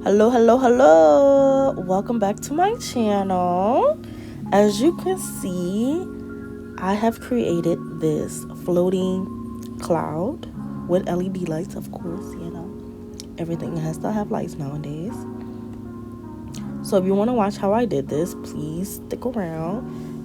Hello. Welcome back to my channel. As you can see, I have created this floating cloud with LED lights, of course. Everything has to have lights nowadays. So if you want to watch how I did this, please stick around.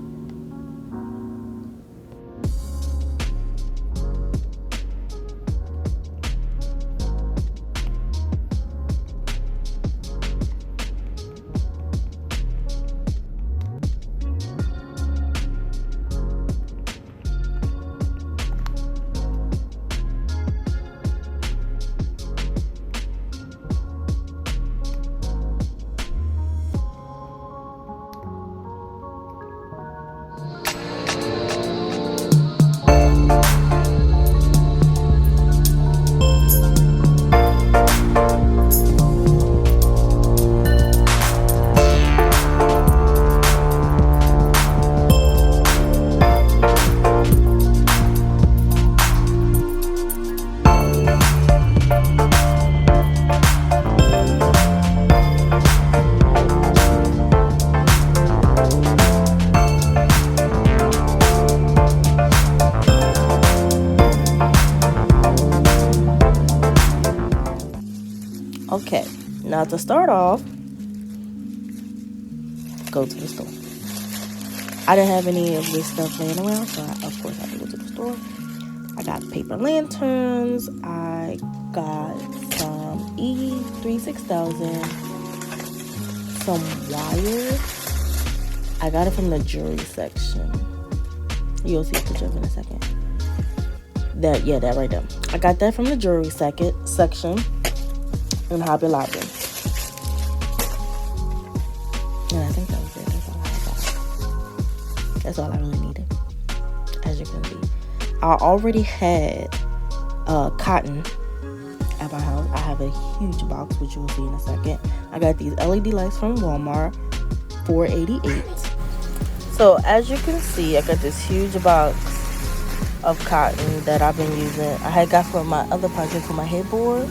Okay, now to start off, go to the store. I didn't have any of this stuff laying around, so of course I had to go to the store. I got paper lanterns. I got some E36000, some wire. I got it from the jewelry section. You'll see a picture of it in a second. That right there. I got that from the jewelry section in Hobby Lobby. And I think that was it. That's all I got. That's all I really needed, as you can see. I already had cotton at my house. I have a huge box, which you will see in a second. I got these LED lights from Walmart, $4.88. So as you can see, I got this huge box of cotton that I've been using. I had got from my other project for my headboard.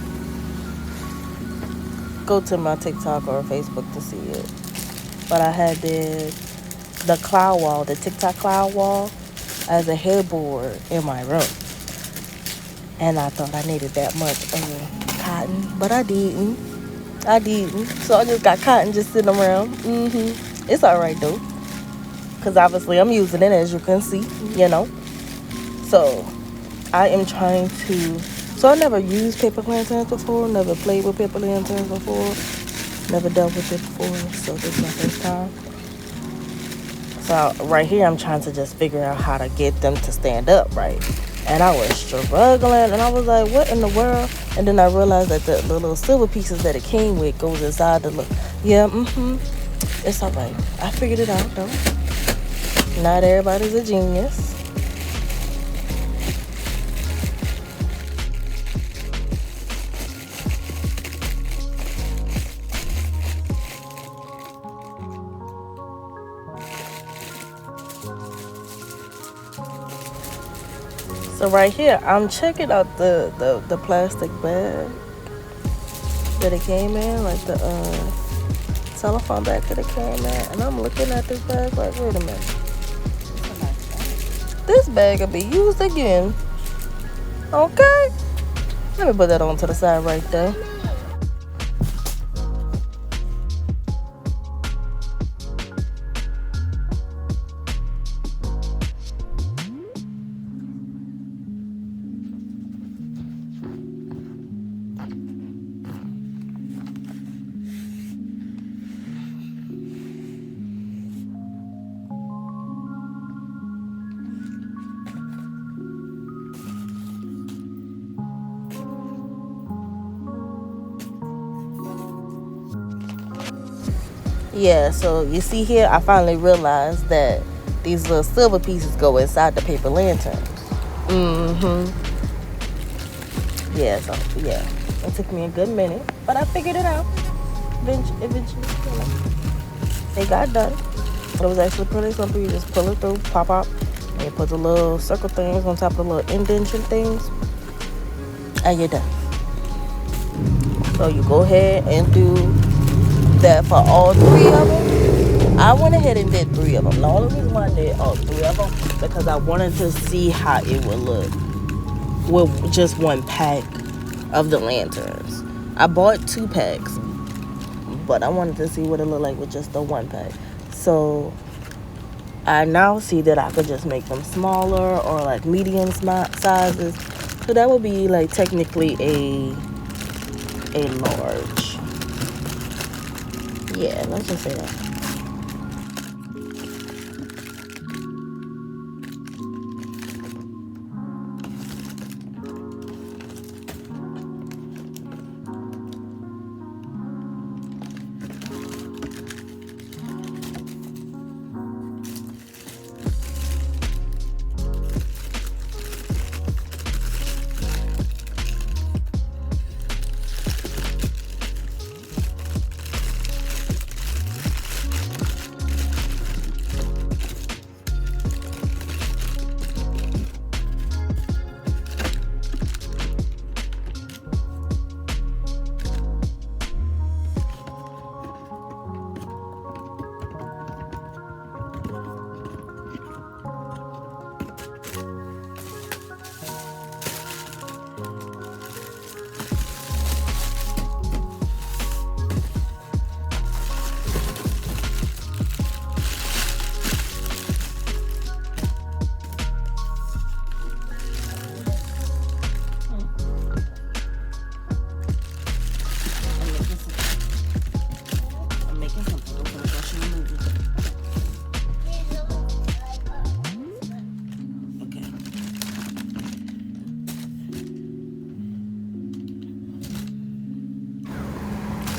Go to my TikTok or Facebook to see it. But I had the cloud wall, the TikTok cloud wall, as a headboard in my room. And I thought I needed that much cotton, but I didn't. So I just got cotton just sitting around. It's alright though, because obviously I'm using it, as you can see, So I am trying to. So I never used paper lanterns before, never played with paper lanterns before, never dealt with it before, so this is my first time. So right here, I'm trying to just figure out how to get them to stand up right. And I was struggling, and I was like, what in the world? And then I realized that the little silver pieces that it came with goes inside the little, it's all right. I figured it out, though. Not everybody's a genius. So right here, I'm checking out the plastic bag that it came in, like the telephone bag that it came in, and I'm looking at this bag like, wait a minute, this bag will be used again. Okay, let me put that on to the side right there. Yeah, so you see here, I finally realized that these little silver pieces go inside the paper lanterns. Yeah, it took me a good minute, but I figured it out. Eventually, they got done. It was actually pretty simple. You just pull it through, pop out, and you put the little circle things on top of the little indentation things, and you're done. So you go ahead and do that for all three of them. I went ahead and did three of them. The only reason why I did all three of them because I wanted to see how it would look with just one pack of the lanterns. I bought 2 packs, but I wanted to see what it looked like with just the 1 pack. So I now see that I could just make them smaller or like medium sizes. So that would be like technically a large. Yeah, let's just say that.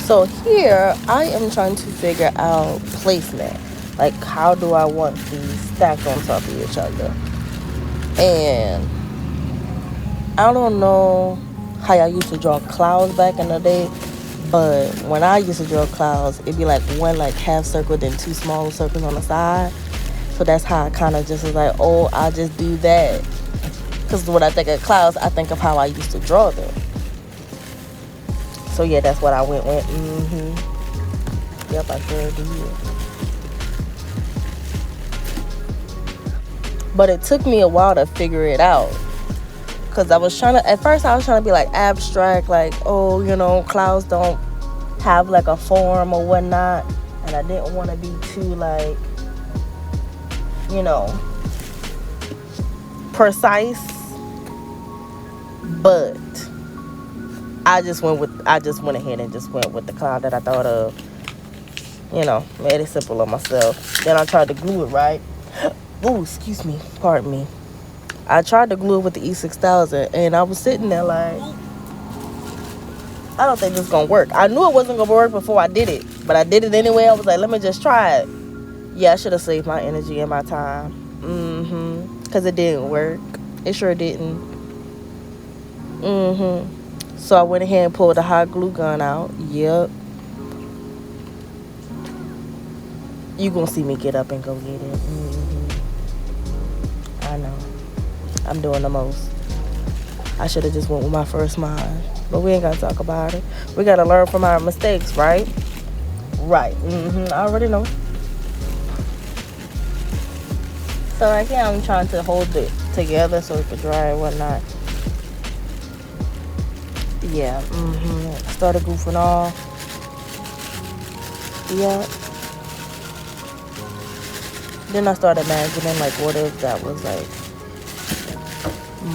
So here I am trying to figure out placement. Like how do I want these stacked on top of each other? And I don't know how y'all used to draw clouds back in the day, but when I used to draw clouds, it'd be like one like half circle, then 2 small circles on the side. So that's how I kind of just was like, oh, I'll just do that. Because when I think of clouds, I think of how I used to draw them. So yeah, that's what I went with. Yep, I sure did. But it took me a while to figure it out. Because at first I was trying to be like abstract, like, oh, clouds don't have like a form or whatnot. And I didn't want to be too like, precise. But I just went ahead and just went with the cloud that I thought of. Made it simple on myself. Then I tried to glue it, right? Oh, excuse me. Pardon me. I tried to glue it with the E6000, and I was sitting there like, I don't think this is going to work. I knew it wasn't going to work before I did it, but I did it anyway. I was like, let me just try it. Yeah, I should have saved my energy and my time. Because it didn't work. It sure didn't. So I went ahead and pulled the hot glue gun out. Yep. You gonna see me get up and go get it. I know. I'm doing the most. I should have just went with my first mind. But we ain't gotta talk about it. We gotta learn from our mistakes, right? Right. I already know. So right here I'm trying to hold it together so it could dry and whatnot. Yeah. Started goofing off. Yeah. Then I started imagining, like, what if that was, like,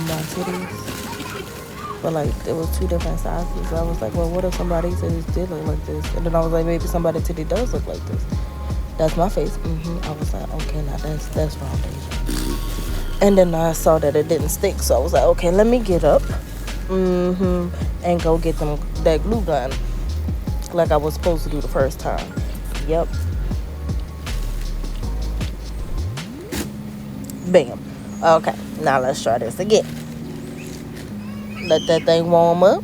my titties? But, like, there was 2 different sizes. I was like, well, what if somebody's titties did look like this? And then I was like, maybe somebody's titty does look like this. That's my face. I was like, okay, now that's foundation. And then I saw that it didn't stick. So I was like, okay, let me get up. And go get that glue gun. Like I was supposed to do the first time. Yep. Bam. Okay, now let's try this again. Let that thing warm up.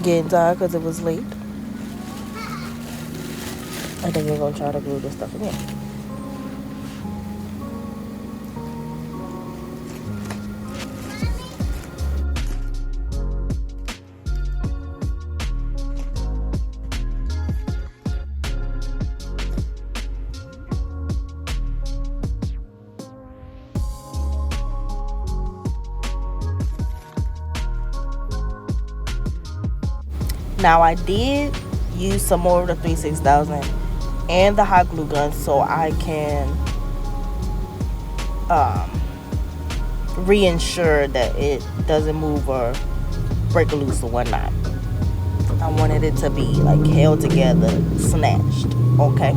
Getting tired because it was late. I think we're going to try to glue this stuff again. Now I did use some more of the 36000 and the hot glue gun so I can um, reinsure that it doesn't move or break loose or whatnot. I wanted it to be like held together, snatched. Okay.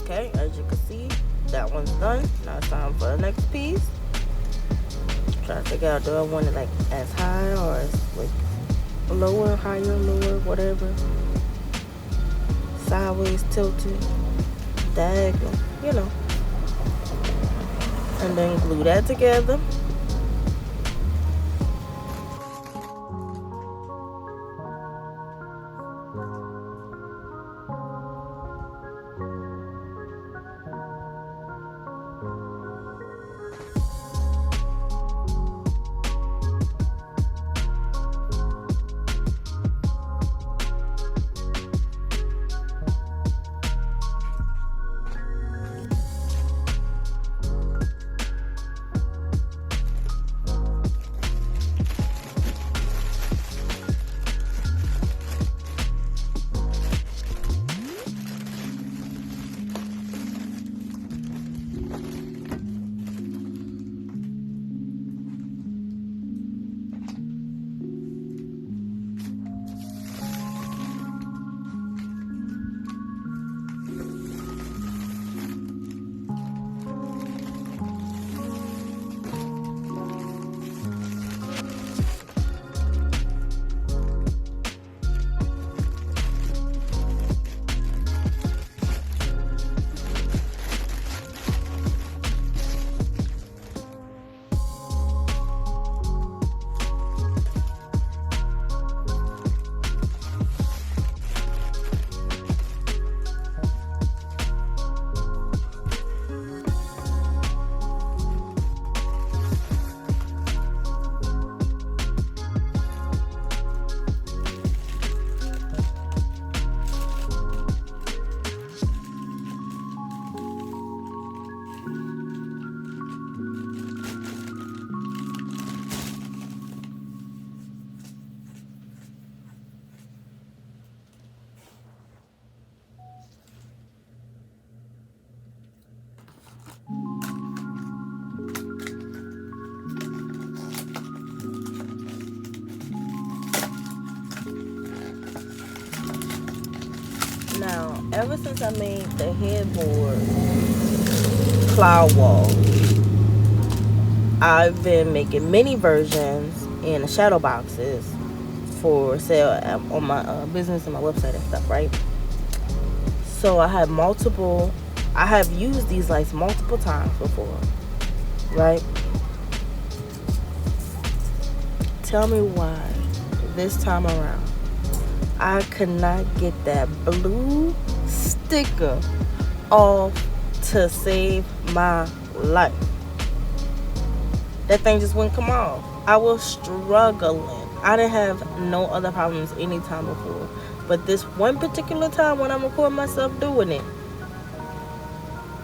Okay, as you can see, that one's done. Now it's time for the next piece. Try to figure out, do I want it like as high or as like lower, higher, lower, whatever. Sideways, tilted, diagonal, you know. And then glue that together. Now, ever since I made the headboard cloud wall, I've been making mini versions in the shadow boxes for sale on my business and my website and stuff, right? So I have used these lights multiple times before, right? Tell me why this time around I could not get that blue sticker off to save my life. That thing just wouldn't come off. I was struggling. I didn't have no other problems any time before. But this one particular time when I'm recording myself doing it,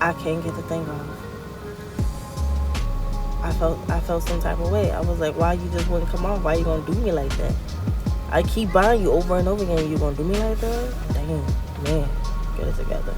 I can't get the thing off. I felt some type of way. I was like, why you just wouldn't come off? Why you gonna do me like that? I keep buying you over and over again. You gonna do me like that? Damn, man, get it together.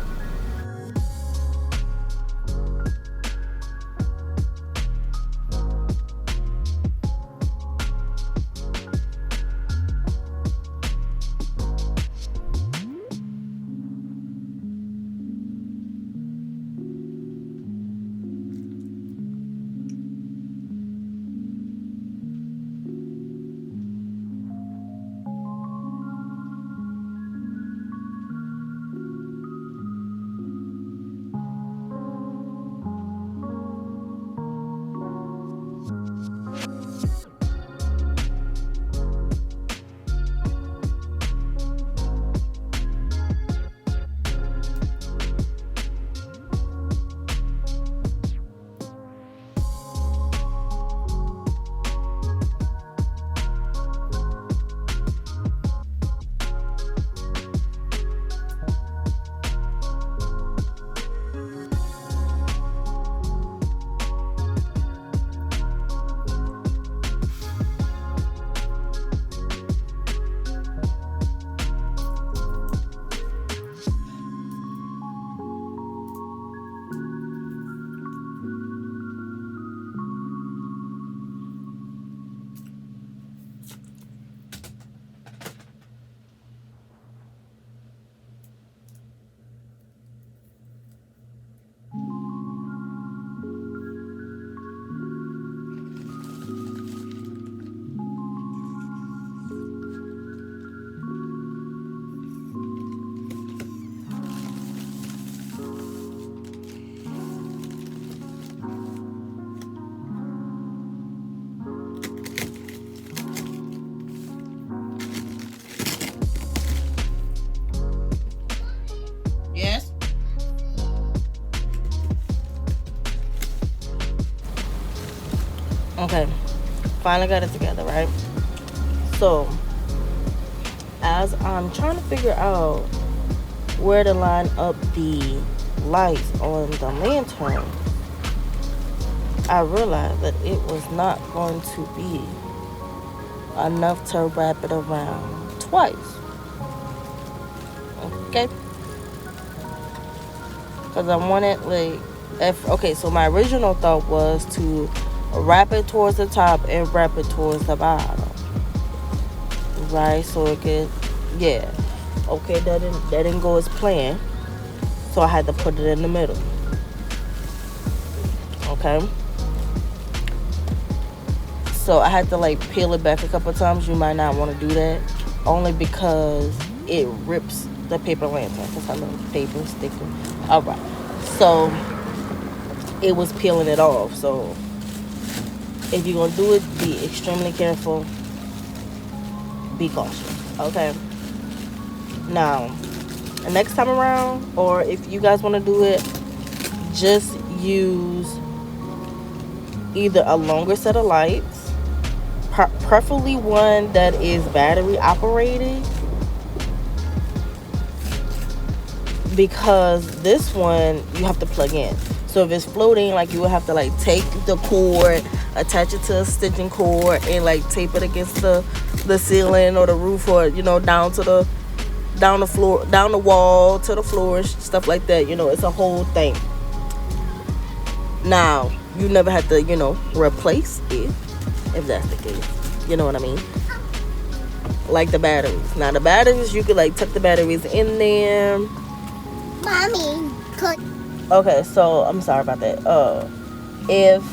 Okay, finally got it together, right? So, as I'm trying to figure out where to line up the lights on the lantern, I realized that it was not going to be enough to wrap it around twice. Okay? Because I wanted, like, okay, so my original thought was to wrap it towards the top and wrap it towards the bottom. Right? So it could, yeah. Okay, that didn't go as planned. So I had to put it in the middle. Okay? So I had to like peel it back a couple times. You might not want to do that, only because it rips the paper lantern. Because I know paper sticking. All right. So it was peeling it off. So if you're gonna do it, be extremely careful. Be cautious. Okay. Now, the next time around, or if you guys want to do it, just use either a longer set of lights, preferably one that is battery operated, because this one you have to plug in. So if it's floating, like, you will have to like take the cord, attach it to a stitching cord, and like tape it against the ceiling or the roof, or down the floor, down the wall to the floor, stuff like that. It's a whole thing. Now, you never have to replace it, if that's the case. You know what I mean? Like the batteries. Now the batteries, you could like tuck the batteries in there. Mommy, could. Okay, so I'm sorry about that. If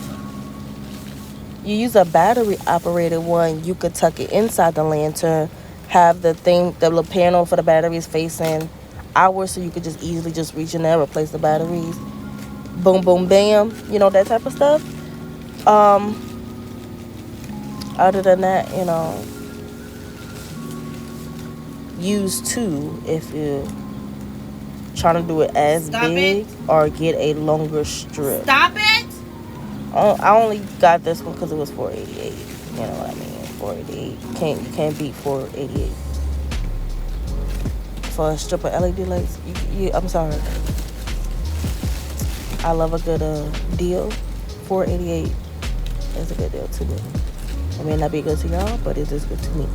you use a battery operated one, you could tuck it inside the lantern, have the little panel for the batteries facing outward, so you could just easily just reach in there, replace the batteries. Boom, boom, bam. That type of stuff. Other than that, use two if you're trying to do it as big, or get a longer strip. Stop it! I only got this one because it was $4.88. You know what I mean? $4.88. You can't beat $4.88 for a strip of LED lights. I'm sorry. I love a good deal. $4.88 is a good deal to me. It may not be good to y'all, but it is good to me.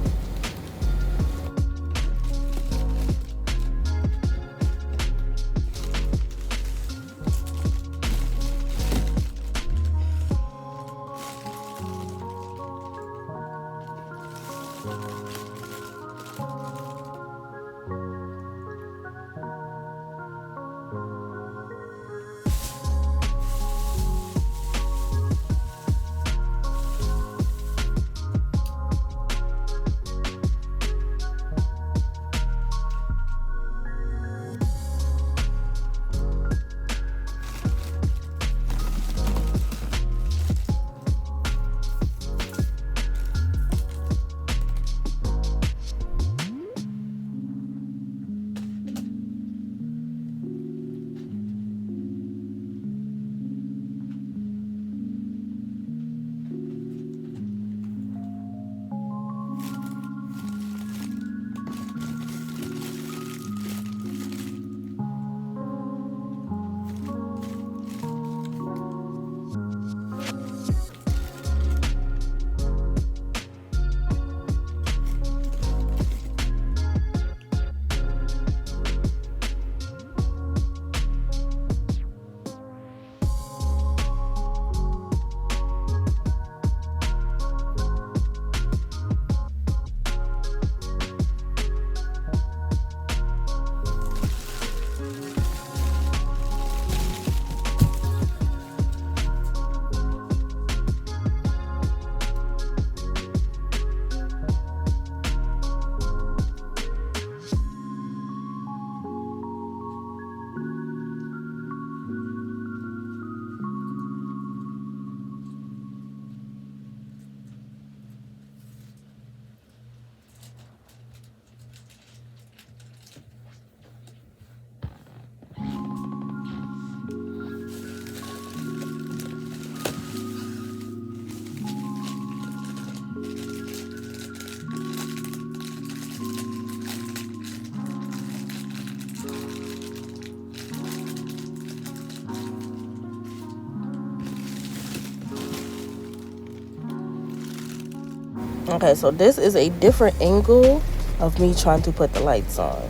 Okay, so this is a different angle of me trying to put the lights on.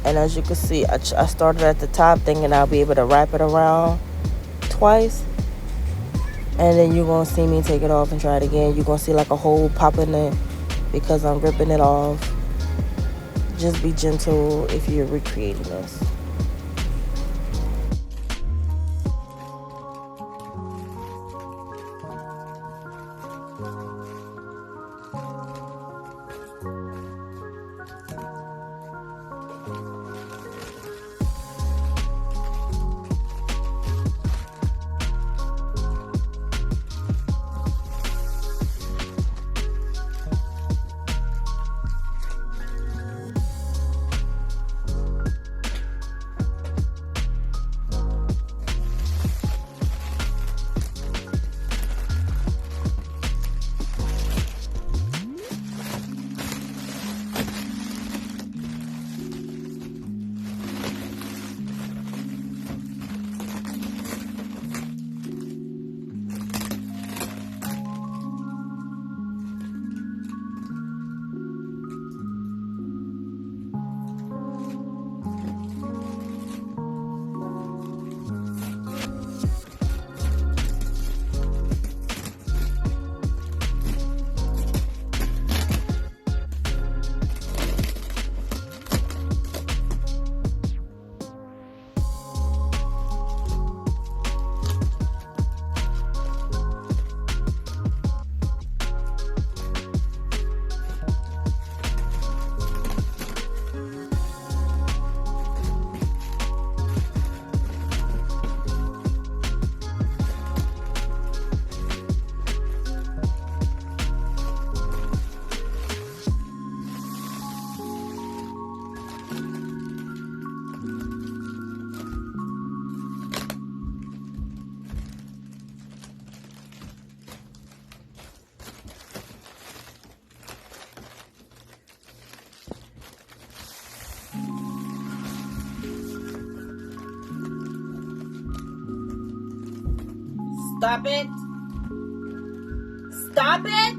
And as you can see, I started at the top thinking I'll be able to wrap it around twice. And then you're going to see me take it off and try it again. You're going to see like a hole popping in because I'm ripping it off. Just be gentle if you're recreating this. Stop it. Stop it.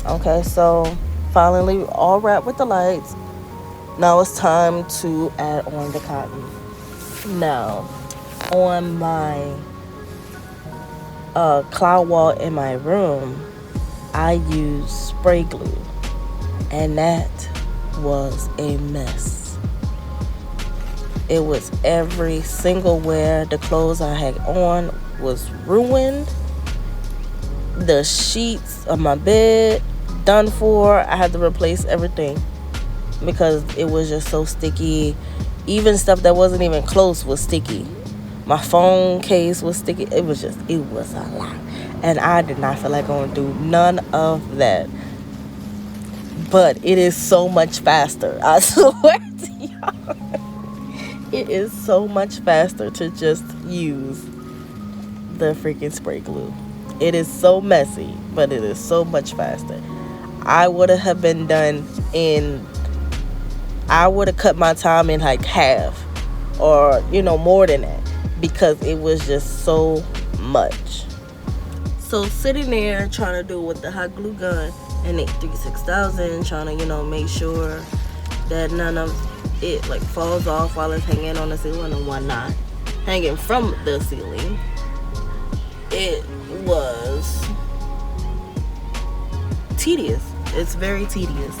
Okay, so finally all wrapped with the lights. Now it's time to add on the cotton. Now, on my cloud wall in my room, I used spray glue, and that was a mess. It was every single wear. The clothes I had on was ruined. The sheets of my bed done for. I had to replace everything because it was just so sticky. Even stuff that wasn't even close was sticky. My phone case was sticky. It was a lot. And I did not feel like going through none of that. But it is so much faster. I swear to y'all. It is so much faster to just use the freaking spray glue. It is so messy, but it is so much faster. I would have been done I would have cut my time in like half or, more than that because it was just so much. So sitting there trying to do it with the hot glue gun and the 36000, trying to, make sure that none of it like falls off while it's hanging on the ceiling and whatnot, hanging from the ceiling. It was tedious. It's very tedious,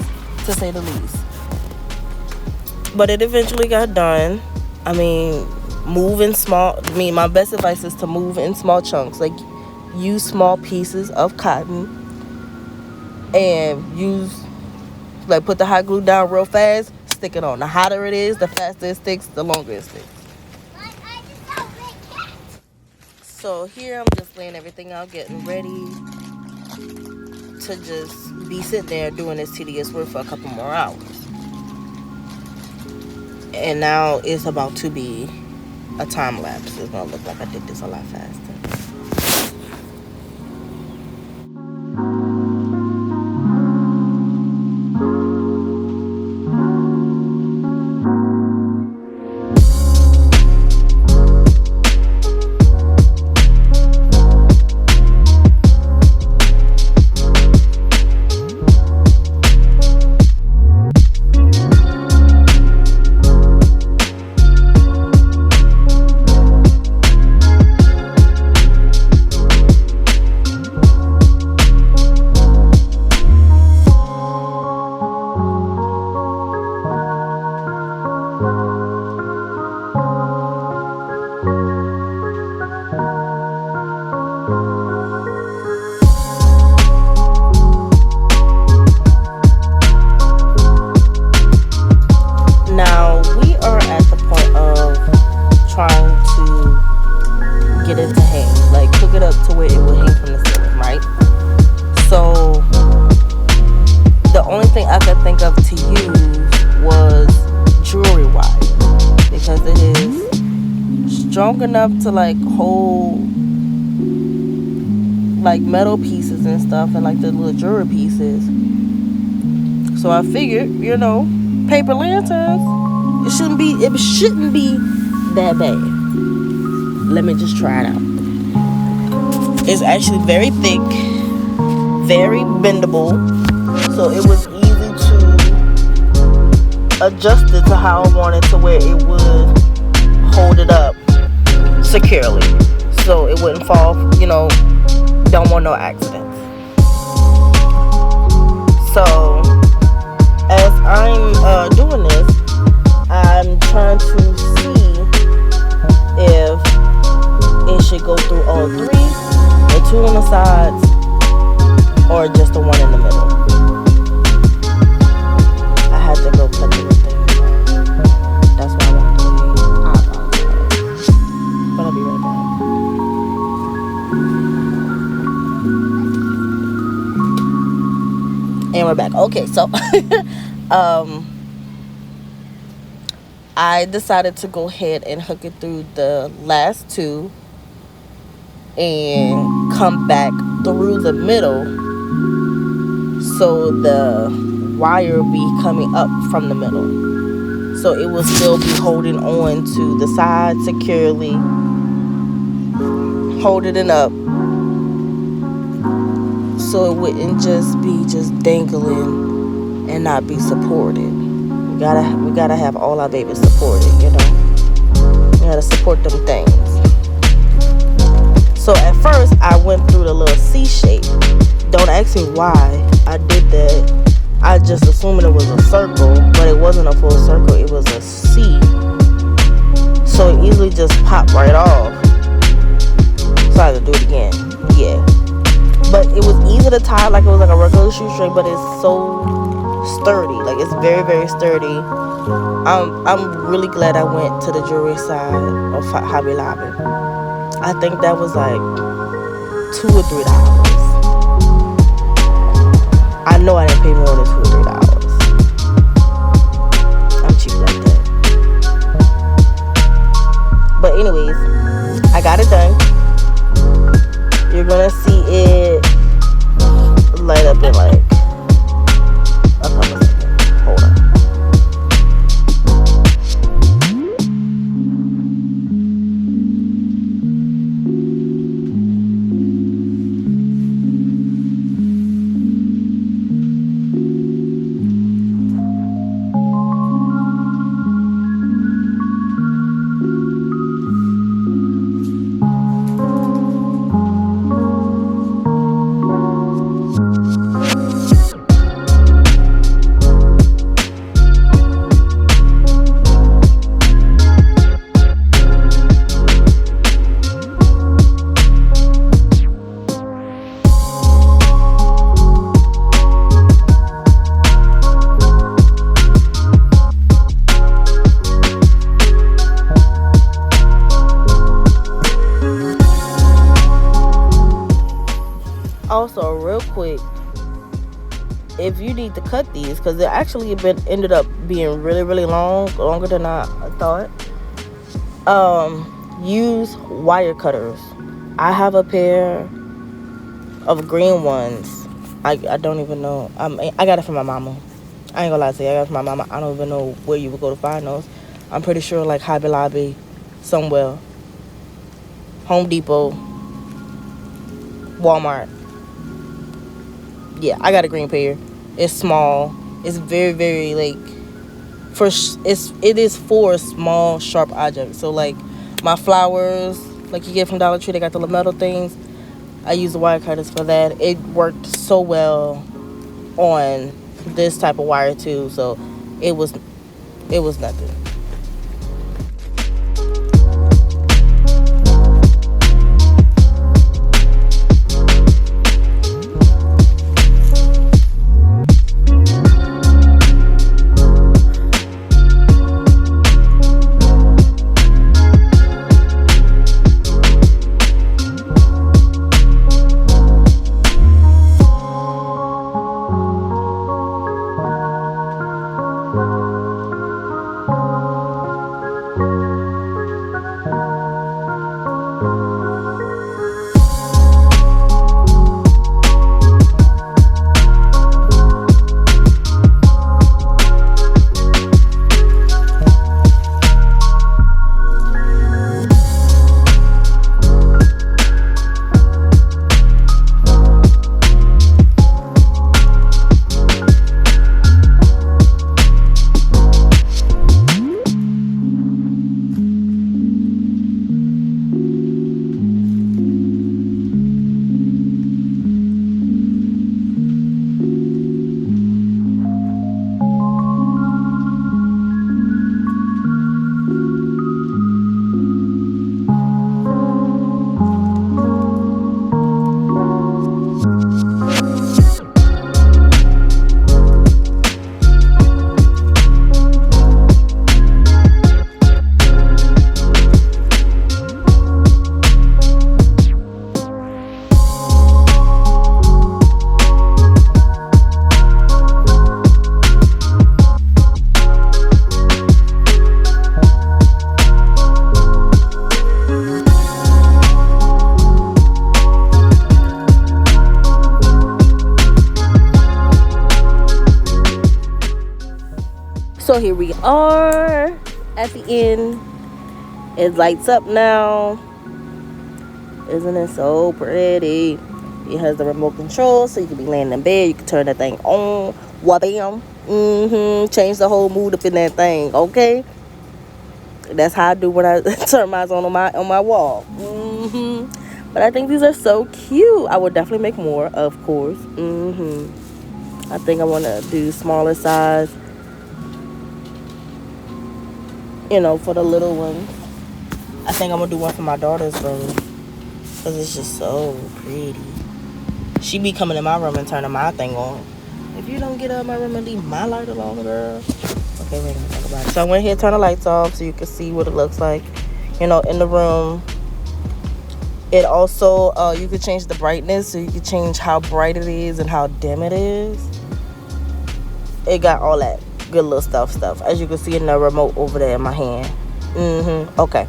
to say the least. But it eventually got done. I mean, my best advice is to move in small chunks. Like, use small pieces of cotton and put the hot glue down real fast, stick it on. The hotter it is, the faster it sticks, the longer it sticks. So here I'm just laying everything out, getting ready to just be sitting there doing this tedious work for a couple more hours. And now it's about to be a time lapse. It's gonna look like I did this a lot faster. Now we are at the point of trying to get it to hang, like hook it up to where it will hang from the ceiling, right? So the only thing I could think of to use was jewelry wire because it is strong enough to like hold like metal pieces and stuff and like the little jewelry pieces. So I figured, paper lanterns. It shouldn't be that bad. Let me just try it out. It's actually very thick, very bendable, so it was easy to adjust it to how I wanted to where it would hold it up securely, so it wouldn't fall. Don't want no accidents. So as I'm doing this, I'm trying to see if it should go through all three, the two on the sides, or just the one in the middle. I had to go cut the thing. That's why I walked away. I apologize. But I'll be right back. And we're back. Okay, so I decided to go ahead and hook it through the last two and come back through the middle, so the wire will be coming up from the middle, so it will still be holding on to the side securely, holding it up, so it wouldn't just be dangling and not be supported. We gotta have all our babies supported, We gotta support them things. So at first I went through the little C shape. Don't ask me why I did that. I just assumed it was a circle, but it wasn't a full circle. It was a C. So it easily just popped right off. So I had to do it again. Yeah. But it was easy to tie like it was like a regular shoestring, but it's so sturdy. Like it's very, very sturdy. I'm really glad I went to the jewelry side of Hobby Lobby. I think that was like $2 or $3. I know I didn't pay more than $2 or $3. I'm cheap like that. But anyways, I got it done. You're gonna see it light up in like a couple seconds. Hold on. also, real quick, if you need to cut these, because they actually ended up being really, really longer than I thought, use wire cutters. I have a pair of green ones. I don't even know. I got it from my mama. I ain't gonna lie to you. I got it from my mama. I don't even know where you would go to find those. I'm pretty sure like Hobby Lobby, somewhere, Home Depot, Walmart. Yeah, I got a green pair. It's small. It's very, very like it is for small sharp objects. So like my flowers, like you get from Dollar Tree, they got the metal things. I use the wire cutters for that. It worked so well on this type of wire too. So it was nothing. So here we are at the end. It lights up now. Isn't it so pretty? It has the remote control, so you can be laying in bed. You can turn that thing on. Wabam. Change the whole mood up in that thing. Okay. That's how I do when I turn mine on my wall. But I think these are so cute. I would definitely make more, of course. I think I want to do smaller size. For the little ones. I think I'm gonna do one for my daughter's room because it's just so pretty. She be coming in my room and turning my thing on. If you don't get out of my room and leave my light alone, girl. Okay, we're gonna talk about it. So I went here, turn the lights off so you can see what it looks like, in the room. It also, you can change the brightness, so you can change how bright it is and how dim it is. It got all that good little stuff. As you can see in the remote over there in my hand. Okay.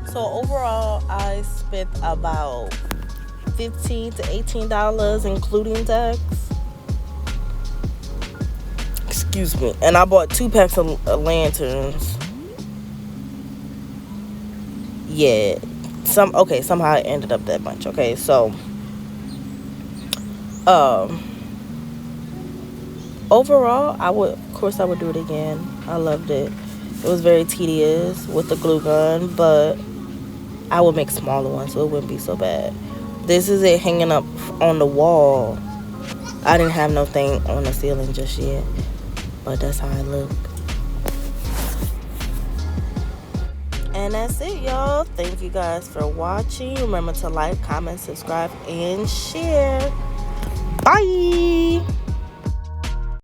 So overall, I spent about $15 to $18, including tax. Excuse me. And I bought 2 packs of lanterns. Yeah. Somehow it ended up that much. Okay, so overall, I would do it again. I loved it. It was very tedious with the glue gun, but I would make smaller ones so it wouldn't be so bad. This is it hanging up on the wall. I didn't have no thing on the ceiling just yet, but that's how I look. And that's it, y'all. Thank you guys for watching. Remember to like, comment, subscribe, and share. Bye.